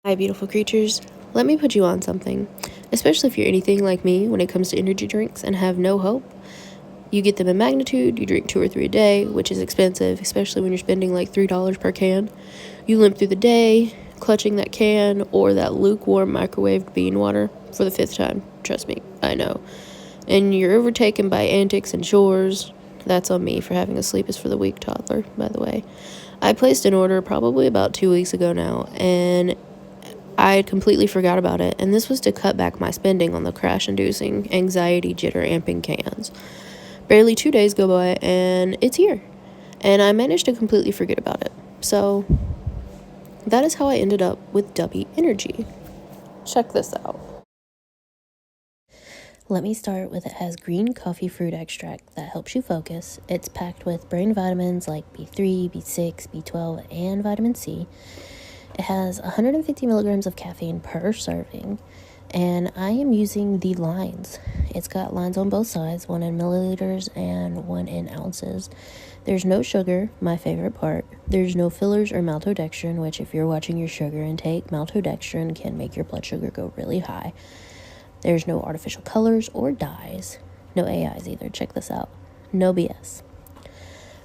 Hi, beautiful creatures. Let me put you on something. Especially if you're anything like me when it comes to energy drinks and have no hope. You get them in magnitude, you drink 2 or 3 a day, which is expensive, especially when you're spending like $3 per can. You limp through the day, clutching that can or that lukewarm microwaved bean water for the 5th time. Trust me, I know. And you're overtaken by antics and chores. That's on me for having a sleep is for the weak toddler, by the way. I placed an order probably about 2 weeks ago now, and I had completely forgot about it, and this was to cut back my spending on the crash-inducing, anxiety, jitter-amping cans. Barely 2 days go by, and it's here, and I managed to completely forget about it. So, that is how I ended up with Dubby Energy. Check this out. Let me start with it has green coffee fruit extract that helps you focus. It's packed with brain vitamins like B3, B6, B12, and vitamin C. It has 150 milligrams of caffeine per serving, and I am using the lines. It's got lines on both sides, one in milliliters and one in ounces. There's no sugar, my favorite part. There's no fillers or maltodextrin, which if you're watching your sugar intake, maltodextrin can make your blood sugar go really high. There's no artificial colors or dyes. No AIs either, check this out. No BS.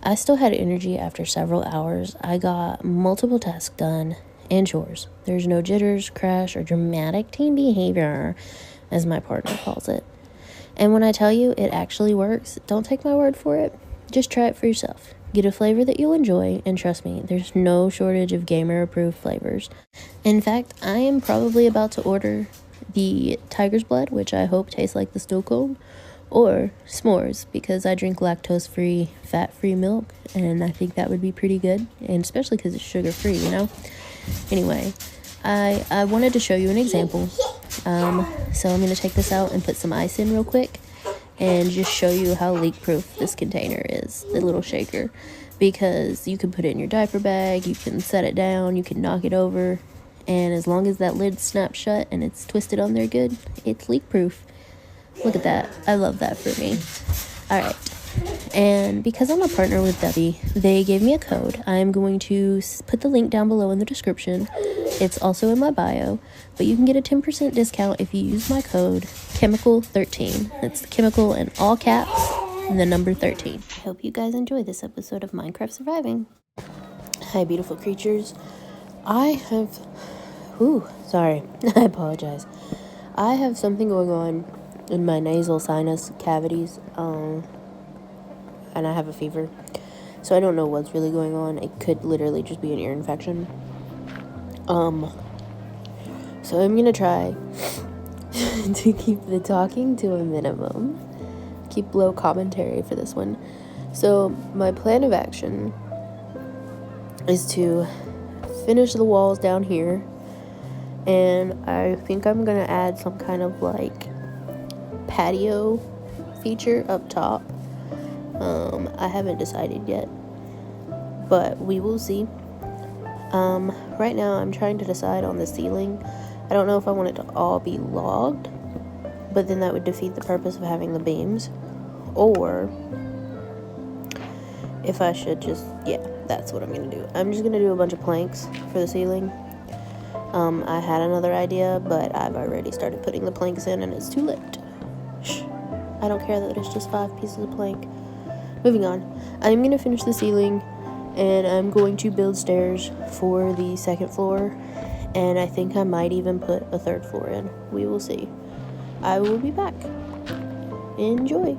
I still had energy after several hours. I got multiple tasks done and chores. There's no jitters, crash, or dramatic teen behavior, as my partner calls it. And when I tell you it actually works, don't take my word for it. Just try it for yourself. Get a flavor that you'll enjoy, and trust me, there's no shortage of gamer-approved flavors. In fact, I am probably about to order the tiger's blood, which I hope tastes like the snow cone, or s'mores, because I drink lactose-free, fat-free milk, and I think that would be pretty good, and especially because it's sugar-free, you know? Anyway, I wanted to show you an example, so I'm going to take this out and put some ice in real quick, and just show you how leak-proof this container is, the little shaker, because you can put it in your diaper bag, you can set it down, you can knock it over, and as long as that lid snaps shut and it's twisted on there good, it's leak-proof. Look at that. I love that for me. All right. And because I'm a partner with Debbie, they gave me a code. I'm going to put the link down below in the description. It's also in my bio, but you can get a 10% discount if you use my code chemical13. It's chemical in all caps and the number 13. I hope you guys enjoy this episode of Minecraft Surviving. Hi, beautiful creatures. I apologize. I have something going on in my nasal sinus cavities, and I have a fever. So I don't know what's really going on. It could literally just be an ear infection. So I'm gonna try to keep the talking to a minimum. Keep low commentary for this one. So my plan of action is to finish the walls down here, and I think I'm gonna add some kind of like patio feature up top. I haven't decided yet, but we will see. Right now I'm trying to decide on the ceiling. I don't know if I want it to all be logged, but then that would defeat the purpose of having the beams, or if I should just, that's what I'm gonna do. I'm just gonna do a bunch of planks for the ceiling. I had another idea, but I've already started putting the planks in and it's too late. Shh. I don't care that it's just 5 pieces of plank. Moving on. I'm going to finish the ceiling, and I'm going to build stairs for the 2nd floor, and I think I might even put a 3rd floor in. We will see. I will be back. Enjoy.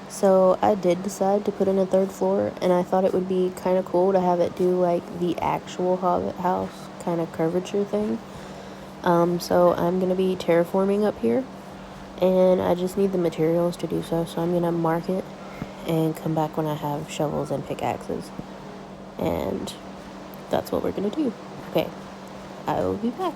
So I did decide to put in a third floor, and I thought it would be kind of cool to have it do like the actual Hobbit house kind of curvature thing. So I'm gonna be terraforming up here, and I just need the materials to do so. So I'm gonna mark it and come back when I have shovels and pickaxes, and that's what we're gonna do. Okay, I will be back.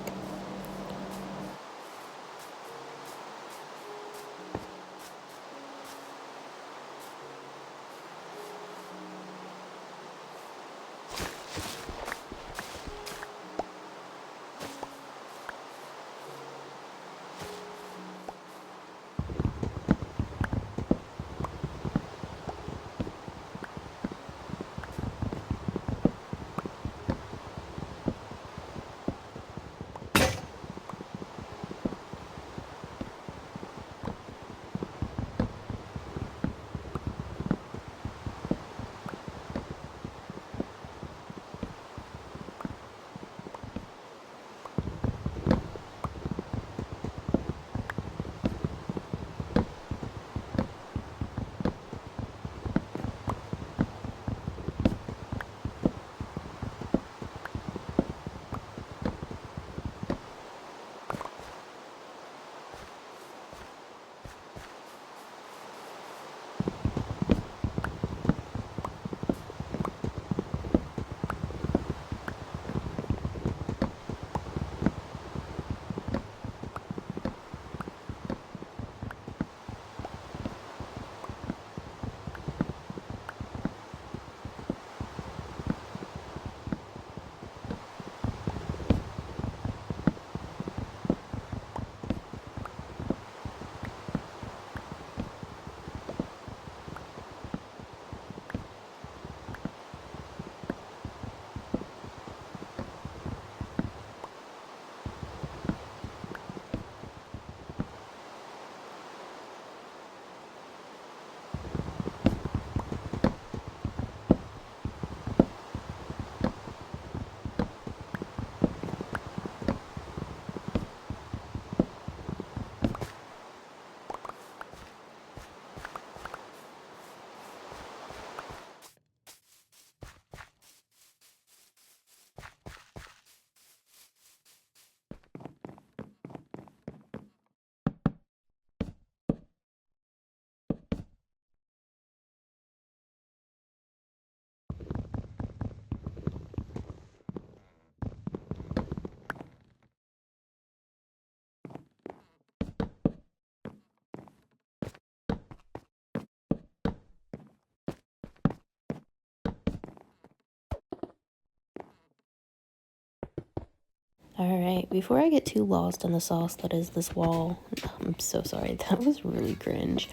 Alright, before I get too lost in the sauce that is this wall, I'm so sorry, that was really cringe.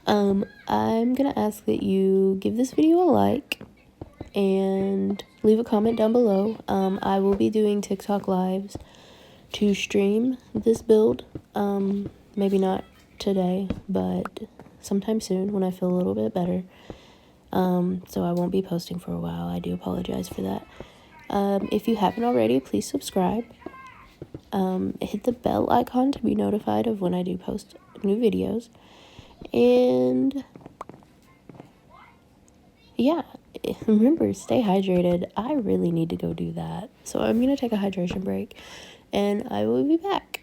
I'm gonna ask that you give this video a like and leave a comment down below. I will be doing TikTok lives to stream this build. Maybe not today, but sometime soon when I feel a little bit better. so I won't be posting for a while. I do apologize for that. If you haven't already, please subscribe. Hit the bell icon to be notified of when I do post new videos. And yeah, remember, stay hydrated. I really need to go do that. So I'm going to take a hydration break and I will be back.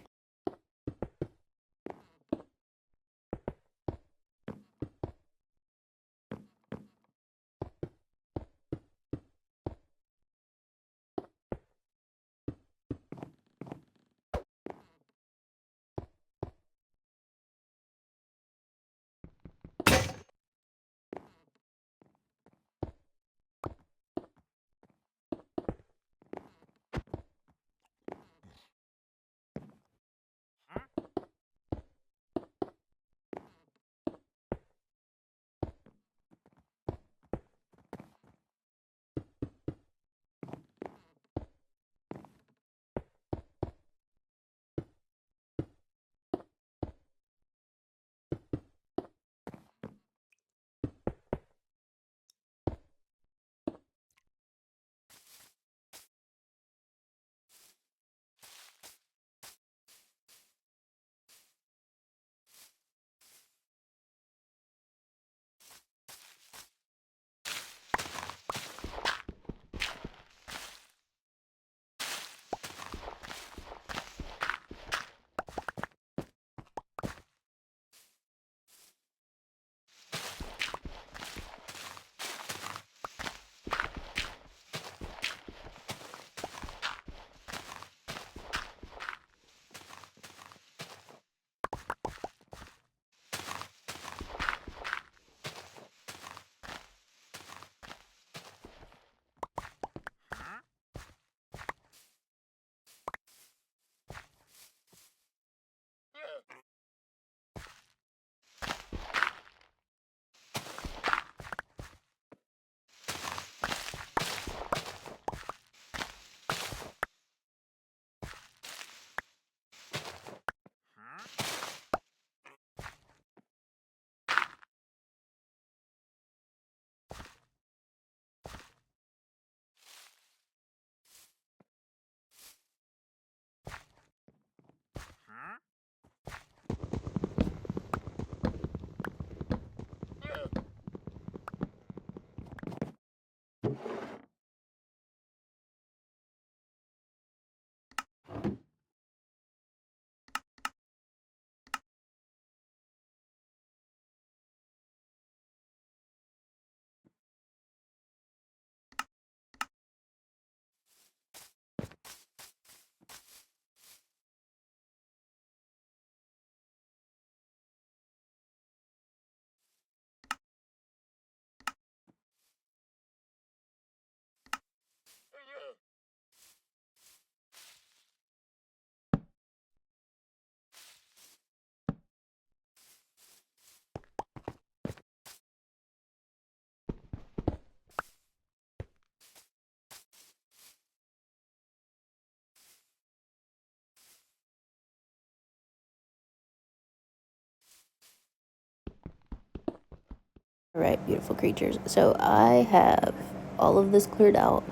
Alright, beautiful creatures. So I have all of this cleared out.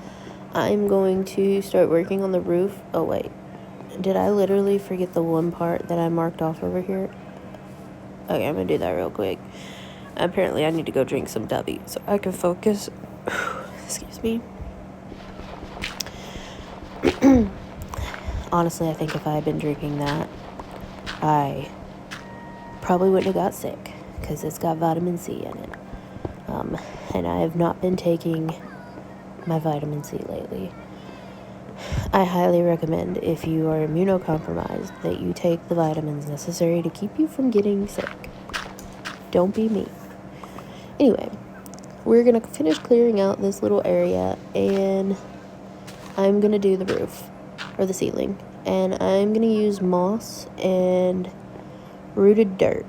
I'm going to start working on the roof. Oh, wait. Did I literally forget the one part that I marked off over here? Okay, I'm going to do that real quick. Apparently, I need to go drink some Dubby so I can focus. Excuse me. Honestly, I think if I had been drinking that, I probably wouldn't have got sick because it's got vitamin C in it. And I have not been taking my vitamin C lately. I highly recommend, if you are immunocompromised, that you take the vitamins necessary to keep you from getting sick. Don't be me. Anyway, we're going to finish clearing out this little area, and I'm going to do the roof, or the ceiling. And I'm going to use moss and rooted dirt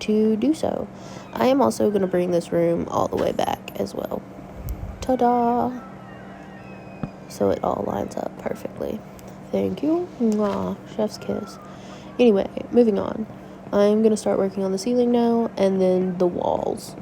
to do so. I am also going to bring this room all the way back as well. Ta-da! So it all lines up perfectly. Thank you. Mwah. Chef's kiss. Anyway, moving on. I'm going to start working on the ceiling now, and then the walls.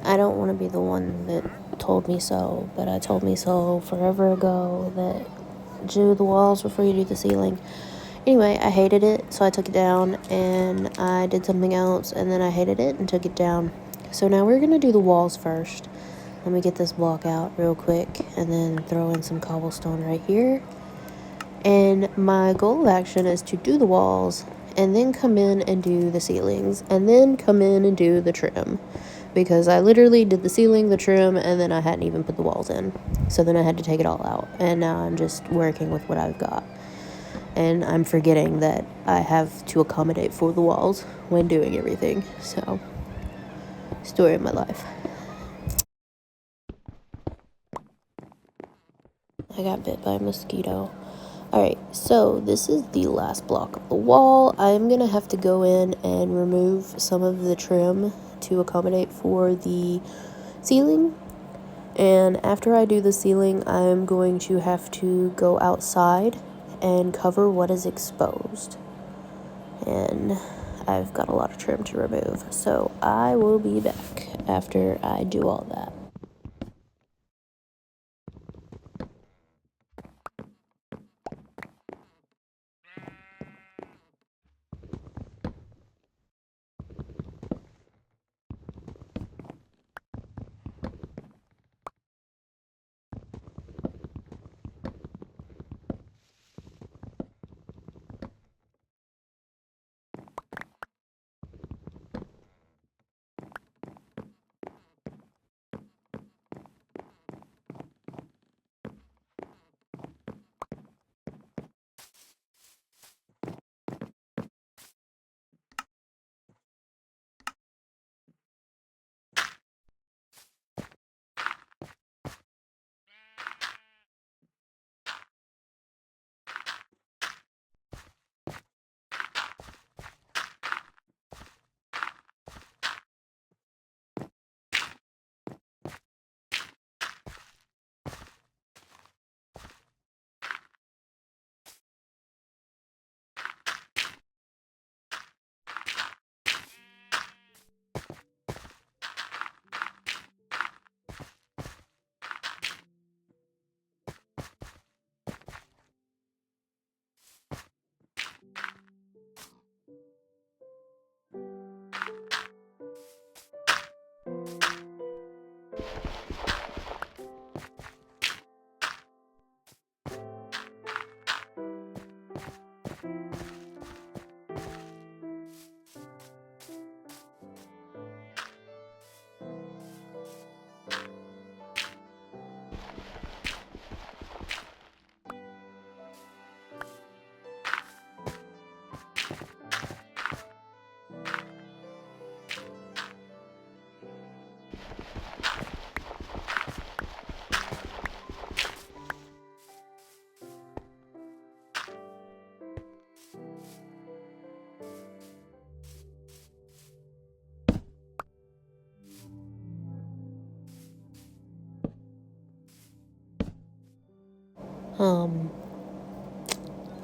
I don't want to be the one that told me so, but I told me so forever ago that do the walls before you do the ceiling. Anyway, I hated it, so I took it down, and I did something else, and then I hated it and took it down. So now we're going to do the walls first. Let me get this block out real quick, and then throw in some cobblestone right here. And my goal of action is to do the walls, and then come in and do the ceilings, and then come in and do the trim. Because I literally did the ceiling, the trim, and then I hadn't even put the walls in. So then I had to take it all out, and now I'm just working with what I've got. And I'm forgetting that I have to accommodate for the walls when doing everything. So, story of my life. I got bit by a mosquito. Alright, so this is the last block of the wall. I'm going to have to go in and remove some of the trim to accommodate for the ceiling. And after I do the ceiling, I'm going to have to go outside and cover what is exposed. And I've got a lot of trim to remove, so I will be back after I do all that.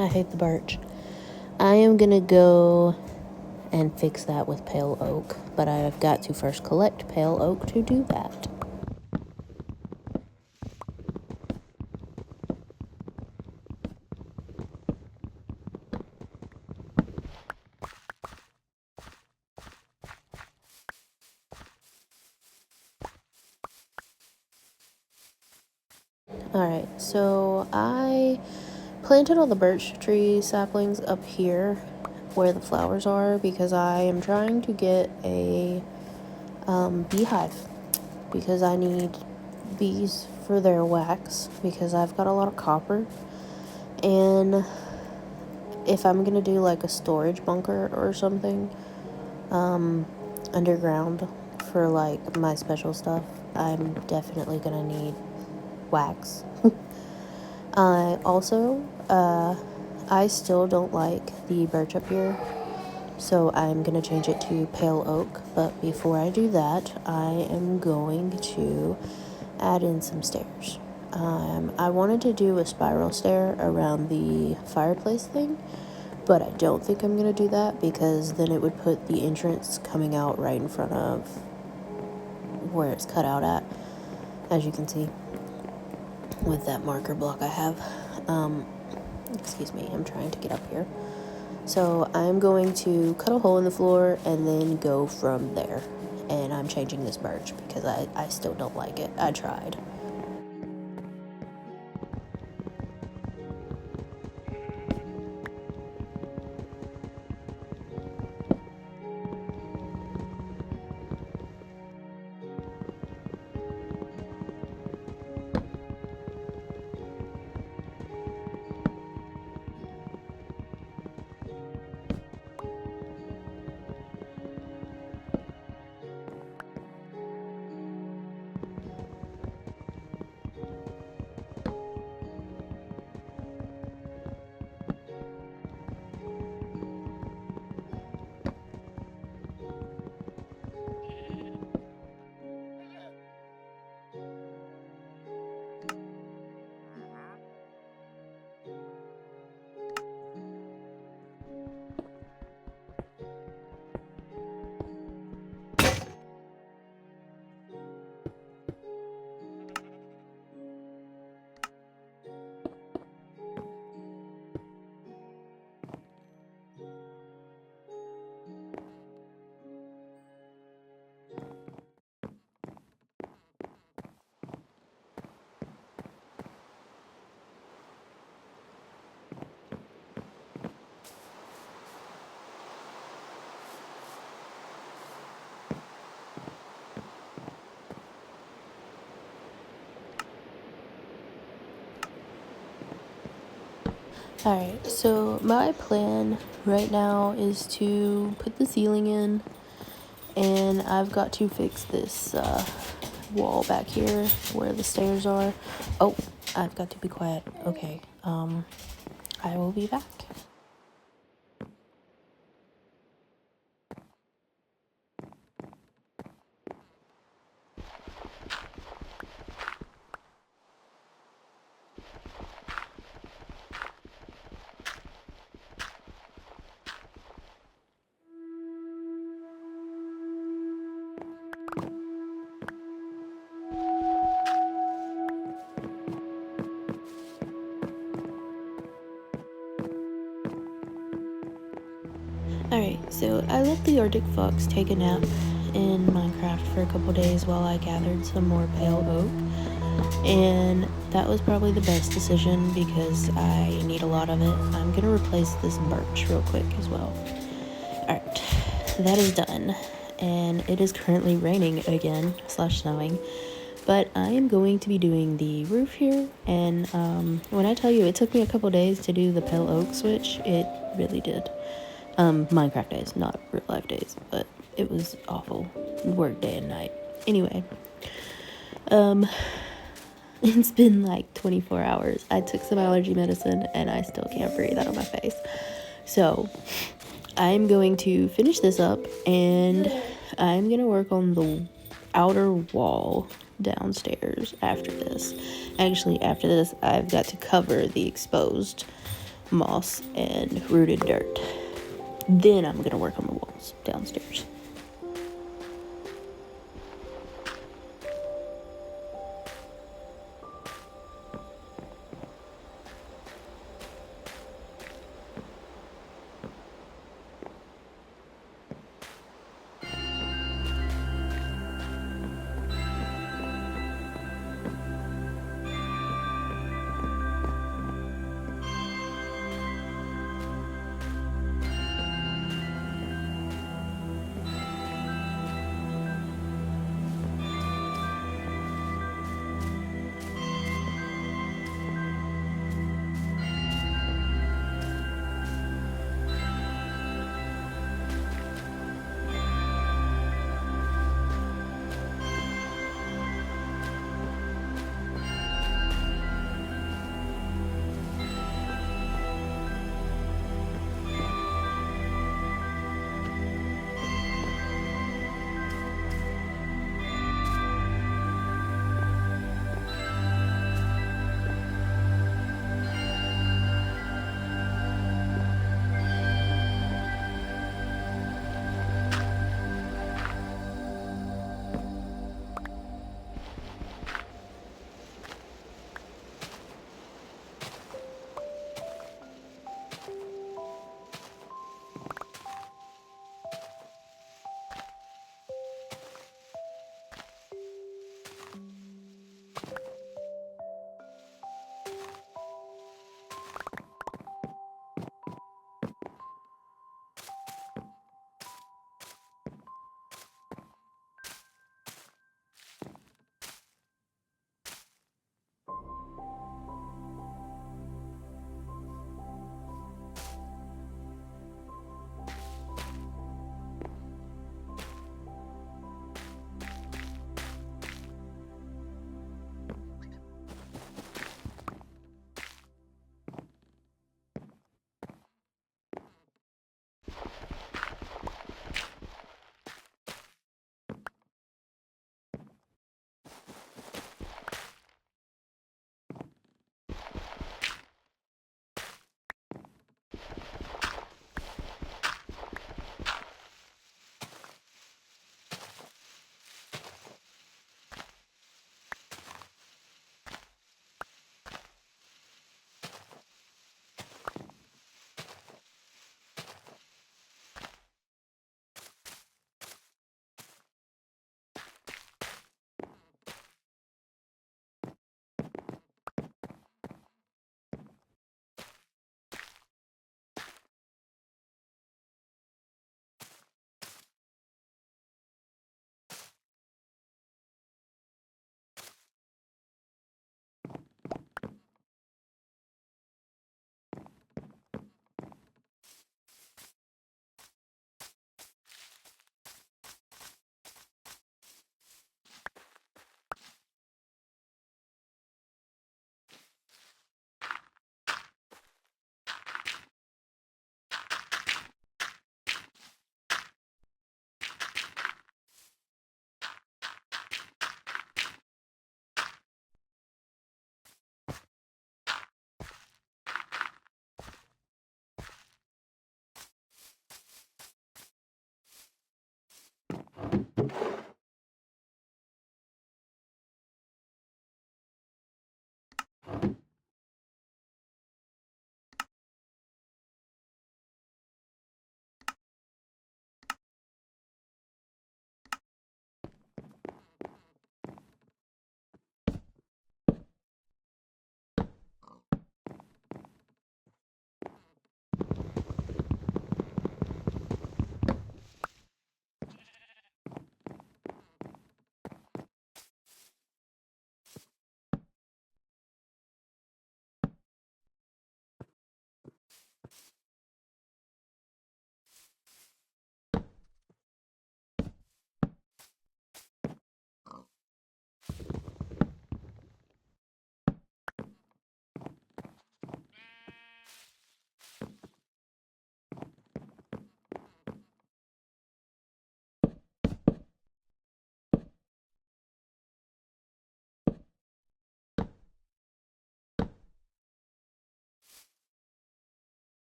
I hate the birch. I am gonna go and fix that with pale oak, but I've got to first collect pale oak to do that. Alright, so I planted all the birch tree saplings up here where the flowers are because I am trying to get a beehive because I need bees for their wax because I've got a lot of copper. And if I'm gonna do like a storage bunker or something underground for like my special stuff, I'm definitely gonna need wax. I still don't like the birch up here, so I'm gonna change it to pale oak. But before I do that, I am going to add in some stairs. I wanted to do a spiral stair around the fireplace thing, but I don't think I'm gonna do that because then it would put the entrance coming out right in front of where it's cut out at, as you can see with that marker block I have. Excuse me, I'm trying to get up here. So I'm going to cut a hole in the floor and then go from there. And I'm changing this birch because I still don't like it. I tried. Alright, so my plan right now is to put the ceiling in, and I've got to fix this wall back here where the stairs are. Oh, I've got to be quiet. Okay, I will be back. Alright, so I let the Arctic fox take a nap in Minecraft for a couple days while I gathered some more pale oak, and that was probably the best decision because I need a lot of it. I'm gonna replace this birch real quick as well. Alright, that is done, and it is currently raining again, / snowing, but I am going to be doing the roof here, and when I tell you it took me a couple days to do the pale oak switch, it really did. Minecraft days, not real life days, but it was awful. Work day and night. Anyway, it's been like 24 hours. I took some allergy medicine and I still can't breathe out of my face. So I'm going to finish this up and I'm gonna work on the outer wall downstairs after this. Actually, after this, I've got to cover the exposed moss and rooted dirt. Then I'm gonna work on the walls downstairs.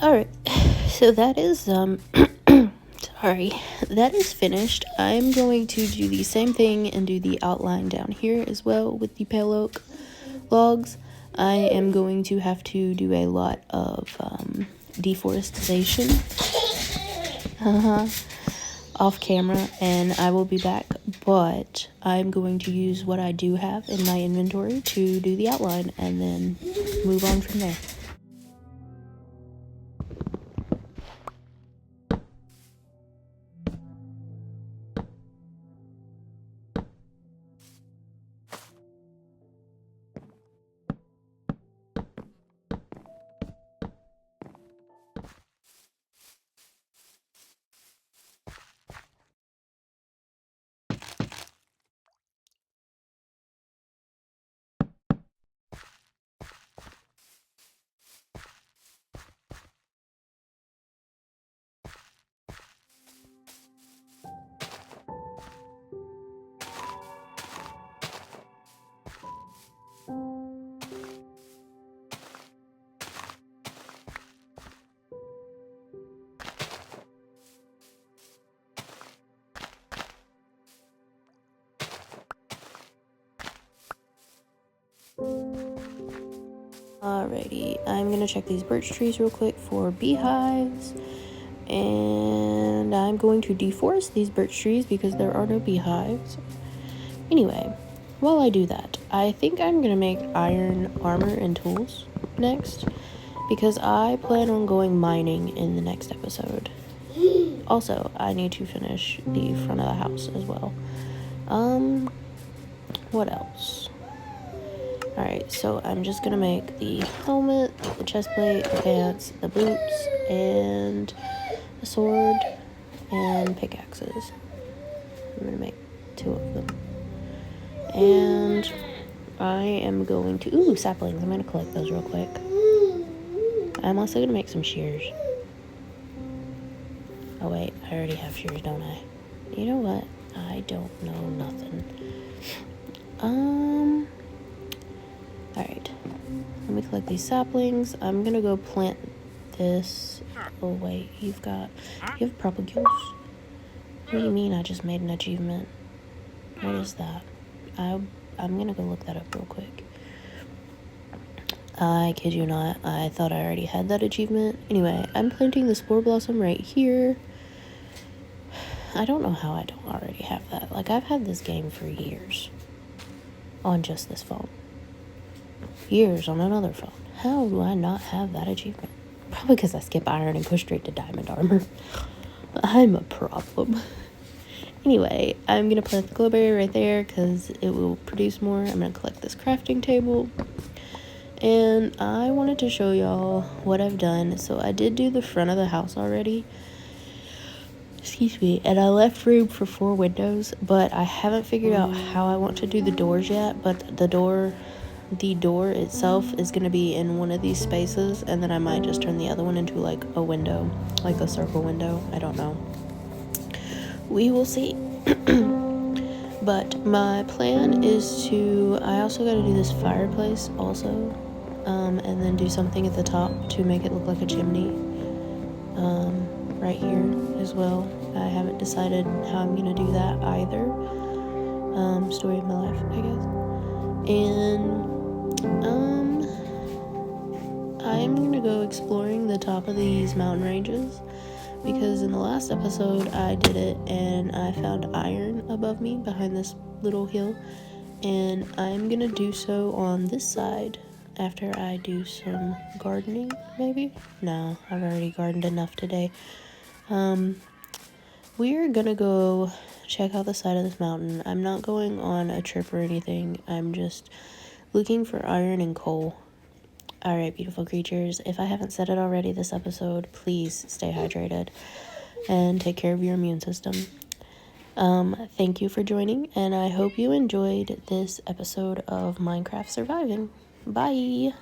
Alright, so that is, sorry, that is finished. I'm going to do the same thing and do the outline down here as well with the pale oak logs. I am going to have to do a lot of, deforestation, off camera, and I will be back, but I'm going to use what I do have in my inventory to do the outline and then move on from there. Alrighty, I'm gonna check these birch trees real quick for beehives, and I'm going to deforest these birch trees because there are no beehives. Anyway, while I do that, I think I'm gonna make iron armor and tools next, because I plan on going mining in the next episode. Also, I need to finish the front of the house as well. What else? Alright, so I'm just gonna make the helmet, the chest plate, the pants, the boots, and a sword, and pickaxes. I'm gonna make 2 of them. And I am going to... Ooh, saplings. I'm gonna collect those real quick. I'm also gonna make some shears. Oh wait, I already have shears, don't I? You know what? I don't know nothing. Alright. Let me collect these saplings. I'm gonna go plant this. Oh wait, you have propagules? What do you mean I just made an achievement? What is that? I'm gonna go look that up real quick. I kid you not, I thought I already had that achievement. Anyway, I'm planting the spore blossom right here. I don't know how I don't already have that. Like, I've had this game for years. On just this phone. Years on another phone. How do I not have that achievement? Probably because I skip iron and go straight to diamond armor. I'm a problem. Anyway, I'm going to plant the glowberry right there because it will produce more. I'm going to collect this crafting table. And I wanted to show y'all what I've done. So I did do the front of the house already. Excuse me. And I left room for 4 windows. But I haven't figured out how I want to do the doors yet. But the door itself is going to be in one of these spaces. And then I might just turn the other one into like a window. Like a circle window. I don't know. We will see. But my plan is to... I also got to do this fireplace also. And then do something at the top to make it look like a chimney. Right here as well. I haven't decided how I'm going to do that either. Story of my life, I guess. And I'm going to go exploring the top of these mountain ranges. Because in the last episode I did it and I found iron above me behind this little hill. And I'm going to do so on this side. After I do some gardening, maybe? No, I've already gardened enough today. We're gonna go check out the side of this mountain. I'm not going on a trip or anything. I'm just looking for iron and coal. Alright, beautiful creatures. If I haven't said it already this episode, please stay hydrated and take care of your immune system. Thank you for joining, and I hope you enjoyed this episode of Minecraft Surviving. Bye!